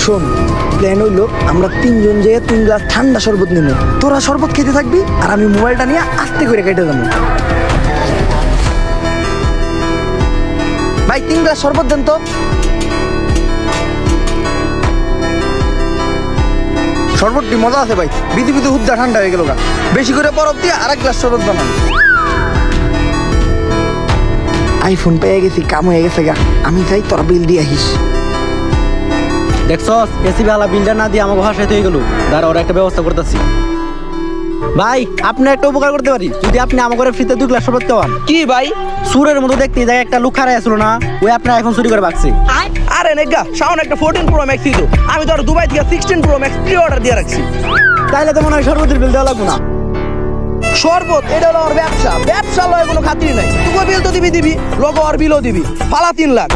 শোন, প্ল্যান হইলো আমরা তিনজন যেয়ে 3 গ্লাস ঠান্ডা শরবত নেব। তোরা শরবত খেতে থাকবি আর আমি মোবাইলটা নিয়ে আস্তে করে কেটে যাবো। ভাই 3 গ্লাস শরবত দেন তো। শরবতটি মজা আছে ভাই, বিধি বিধি হুদ্দা ঠান্ডা হয়ে গেল গা। বেশি করে বরফ দিয়ে আর 1 গ্লাস শরবত বানান। আইফোন পেয়ে গেছি, কাম হয়ে গেছে গা। আমি চাই তোরা বিল দিয়ে আহিস। দেখছস এসি বালা বিলটা না দিয়ে আমাকে ভাষায় হয়ে গেল। দাঁড়া ওরা একটা ব্যবস্থা করতেছি। ভাই আপনি একটা উপকার করতে পারি, যদি আপনি আমার ঘরে ফ্রিতে 2 গ্লাস শরবত খাওয়ান। কি ভাই? সুরের মতো দেখতে এই জায়গায় একটা লোক খারাই আসলো না, ওই আপনার আইফোন চুরি করে বাকছে। আরে নেগা, সামনে একটা 14 প্রো ম্যাক্স দিত। আমি তো আর দুবাই থেকে 16 প্রো ম্যাক্স প্রি অর্ডার দিয়ে রাখছি। তাইলে তো মনে হয় শরবতের বিল দেওয়া লাগবো না। শরবত এটা হলো আমার ব্যবসা, ব্যবসা লয় কোনো খাতির নাই। তুই বিল তো দিবি, লগো আর বিলও দিবি, ফালা 3 লাখ।